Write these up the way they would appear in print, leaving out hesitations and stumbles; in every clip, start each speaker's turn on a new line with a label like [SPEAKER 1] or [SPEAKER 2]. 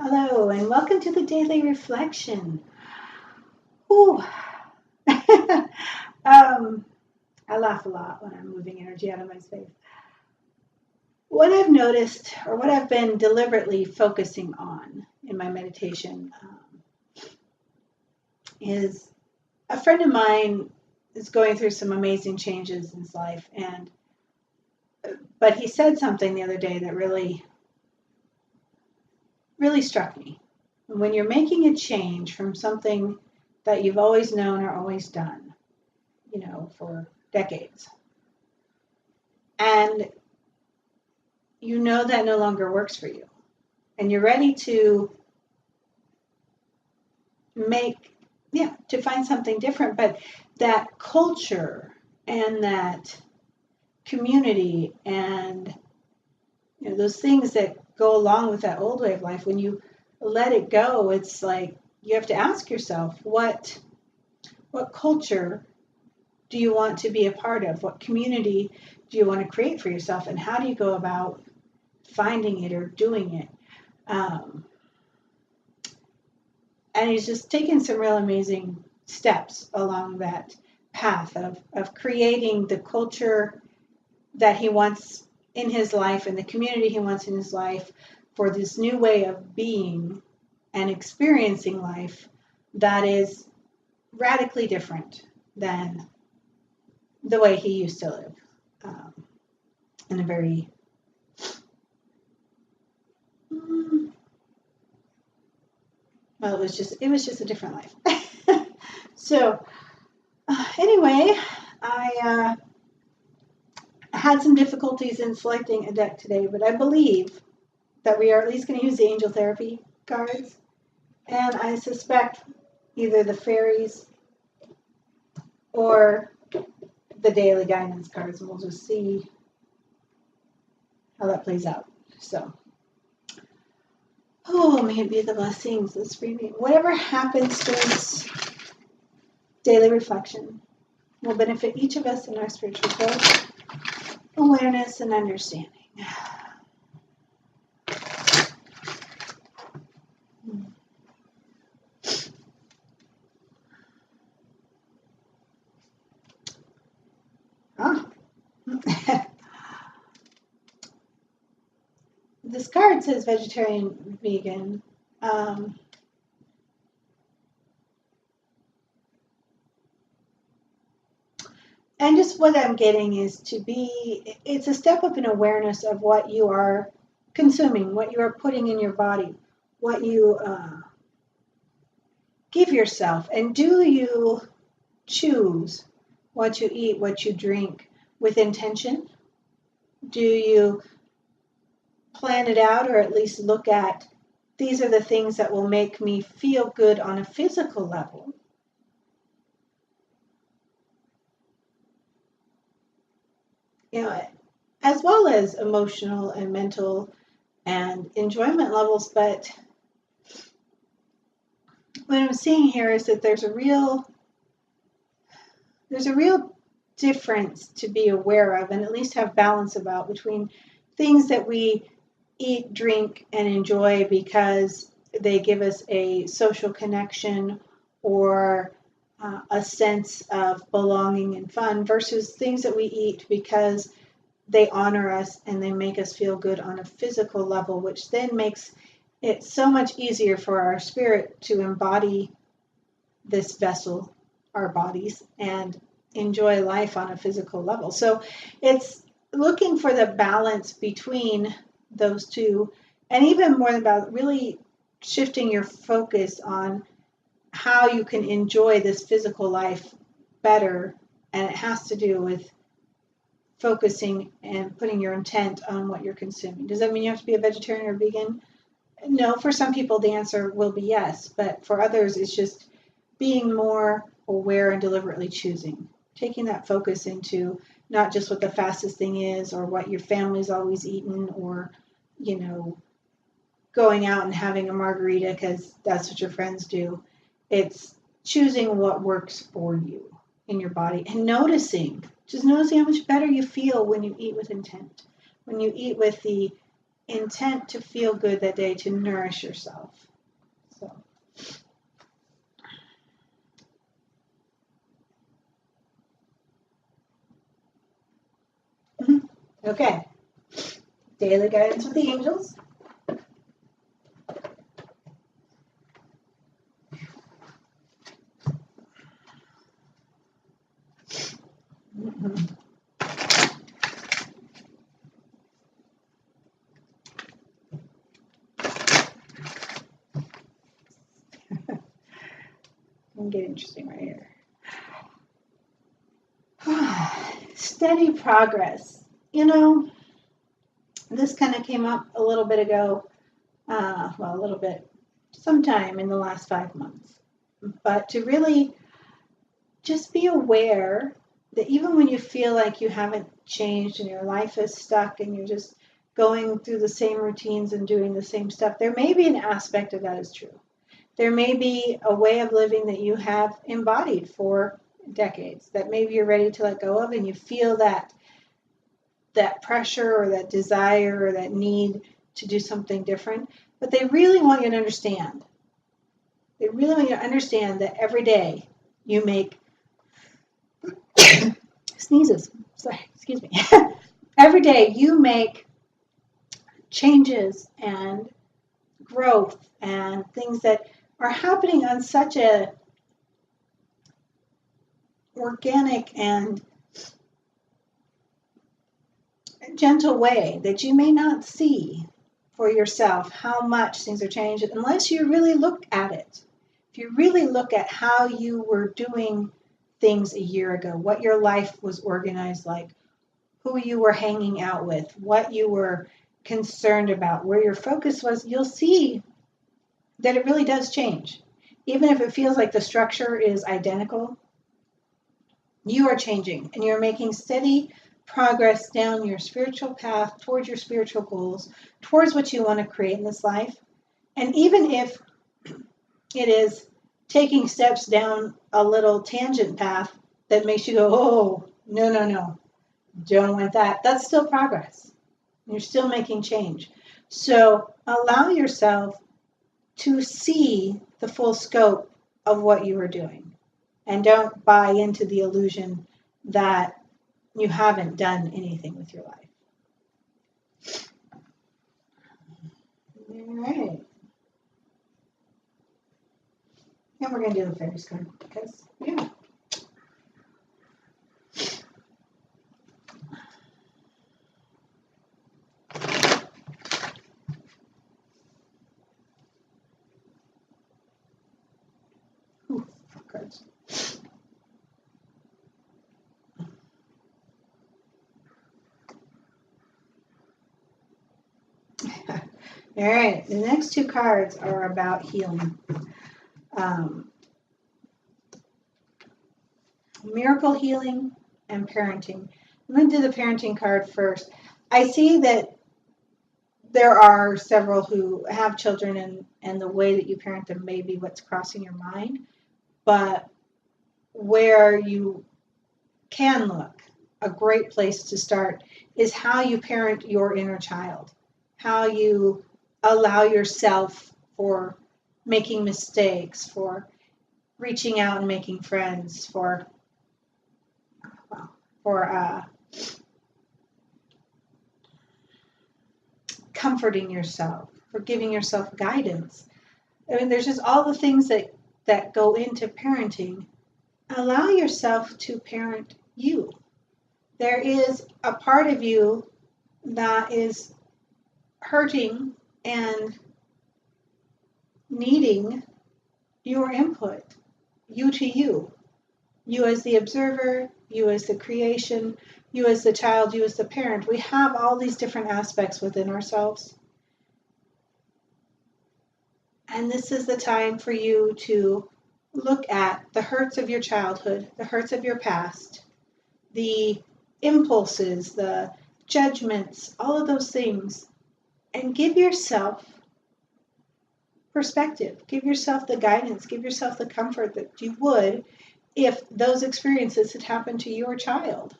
[SPEAKER 1] Hello, and welcome to the Daily Reflection. Ooh. I laugh a lot when I'm moving energy out of my space. What I've noticed, or what I've been deliberately focusing on in my meditation, is a friend of mine is going through some amazing changes in his life, but he said something the other day that really struck me. When you're making a change from something that you've always known or always done, for decades, and you know that no longer works for you, and you're ready to find something different, but that culture and that community and those things that go along with that old way of life, when you let it go, it's like you have to ask yourself, what culture do you want to be a part of? What community do you want to create for yourself? And how do you go about finding it or doing it? And he's just taken some real amazing steps along that path of creating the culture that he wants in his life and the community he wants in his life for this new way of being and experiencing life that is radically different than the way he used to live, in a very it was just a different life. So anyway, I had some difficulties in selecting a deck today, but I believe that we are at least going to use the angel therapy cards, and I suspect either the fairies or the daily guidance cards, and we'll just see how that plays out. So, may it be the blessings, this freebie. Whatever happens to this daily reflection will benefit each of us in our spiritual growth, awareness, and understanding. This card says vegetarian, vegan. And just what I'm getting is it's a step up in awareness of what you are consuming, what you are putting in your body, what you give yourself. And do you choose what you eat, what you drink with intention? Do you plan it out, or at least look at, these are the things that will make me feel good on a physical level? As well as emotional and mental and enjoyment levels. But what I'm seeing here is that there's a real difference to be aware of, and at least have balance about, between things that we eat, drink, and enjoy because they give us a social connection or a sense of belonging and fun, versus things that we eat because they honor us and they make us feel good on a physical level, which then makes it so much easier for our spirit to embody this vessel, our bodies, and enjoy life on a physical level. So it's looking for the balance between those two, and even more about really shifting your focus on how you can enjoy this physical life better. And it has to do with focusing and putting your intent on what you're consuming. Does that mean you have to be a vegetarian or vegan? No, for some people the answer will be yes, but for others it's just being more aware and deliberately choosing, taking that focus into not just what the fastest thing is, or what your family's always eaten, or going out and having a margarita because that's what your friends do. It's choosing what works for you in your body, and noticing how much better you feel when you eat with intent, when you eat with the intent to feel good that day, to nourish yourself. So. Okay. Daily guidance with the angels. Can get interesting right here. Steady progress. You know, this kind of came up a little bit ago. A little bit, sometime in the last 5 months. But to really just be aware that even when you feel like you haven't changed and your life is stuck and you're just going through the same routines and doing the same stuff, there may be an aspect of that is true. There may be a way of living that you have embodied for decades that maybe you're ready to let go of, and you feel that pressure or that desire or that need to do something different. But they really want you to understand. They really want you to understand that every day you make sneezes. Sorry, excuse me. Every day you make changes and growth and things that are happening on such a organic and gentle way that you may not see for yourself how much things are changing unless you really look at it. If you really look at how you were doing things a year ago, what your life was organized like, who you were hanging out with, what you were concerned about, where your focus was, you'll see that it really does change. Even if it feels like the structure is identical, you are changing and you're making steady progress down your spiritual path, towards your spiritual goals, towards what you want to create in this life. And even if it is taking steps down a little tangent path that makes you go, oh, no, don't want that, that's still progress. You're still making change. So allow yourself to see the full scope of what you are doing. And don't buy into the illusion that you haven't done anything with your life. All right. And we're going to do the fairies card because, yeah. Ooh, cards. All right, the next two cards are about healing. Miracle healing and parenting. I'm going to do the parenting card first. I see that there are several who have children, and the way that you parent them may be what's crossing your mind. But where you can look, a great place to start is how you parent your inner child, how you allow yourself for making mistakes, for reaching out and making friends, for comforting yourself, for giving yourself guidance. I mean, there's just all the things that go into parenting. Allow yourself to parent you. There is a part of you that is hurting and needing your input, you to you. You as the observer, you as the creation, you as the child, you as the parent. We have all these different aspects within ourselves. And this is the time for you to look at the hurts of your childhood, the hurts of your past, the impulses, the judgments, all of those things, and give yourself perspective. Give yourself the guidance. Give yourself the comfort that you would if those experiences had happened to your child.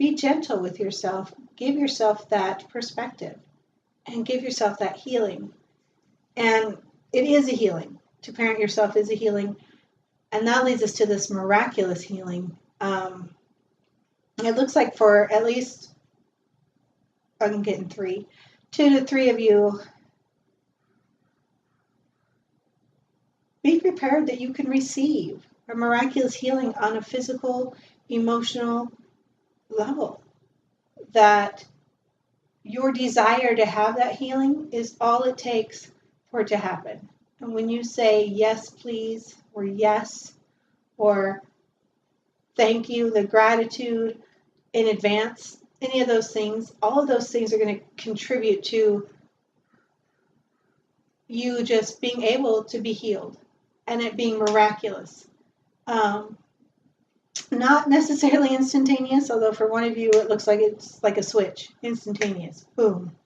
[SPEAKER 1] Be gentle with yourself. Give yourself that perspective and give yourself that healing. And it is a healing. To parent yourself is a healing. And that leads us to this miraculous healing. It looks like for at least, I'm getting 2 to 3 of you, be prepared that you can receive a miraculous healing on a physical, emotional level. That your desire to have that healing is all it takes for it to happen. And when you say yes, please, or yes, or thank you, the gratitude in advance, any of those things, all of those things are going to contribute to you just being able to be healed and it being miraculous. Not necessarily instantaneous, although for one of you it looks like it's like a switch, instantaneous, boom.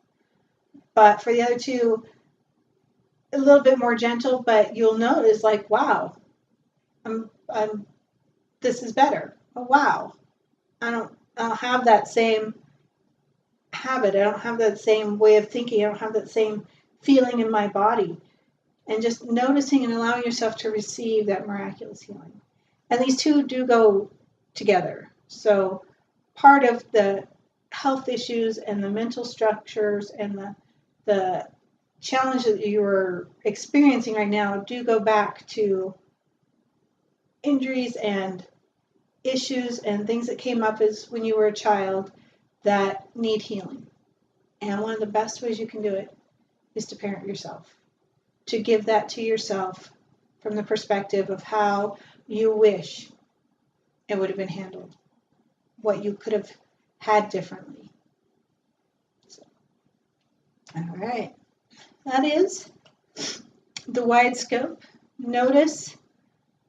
[SPEAKER 1] But for the other two, a little bit more gentle, but you'll notice like, wow, this is better. Oh, wow. I don't have that same habit. I don't have that same way of thinking. I don't have that same feeling in my body. And just noticing and allowing yourself to receive that miraculous healing. And these two do go together. So part of the health issues and the mental structures and the challenge that you're experiencing right now do go back to injuries and issues and things that came up as when you were a child that need healing. And one of the best ways you can do it is to parent yourself, to give that to yourself from the perspective of how you wish it would have been handled, what you could have had differently. So, all right, that is the wide scope. Notice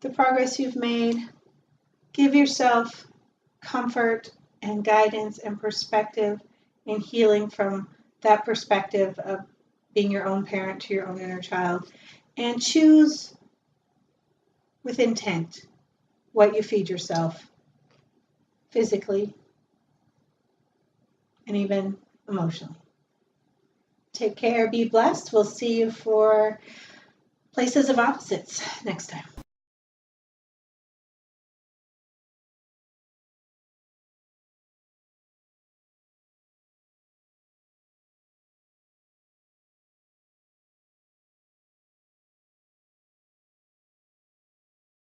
[SPEAKER 1] the progress you've made. Give yourself comfort and guidance and perspective and healing from that perspective of being your own parent to your own inner child. And choose with intent what you feed yourself physically and even emotionally. Take care, be blessed. We'll see you for Places of Opposites next time.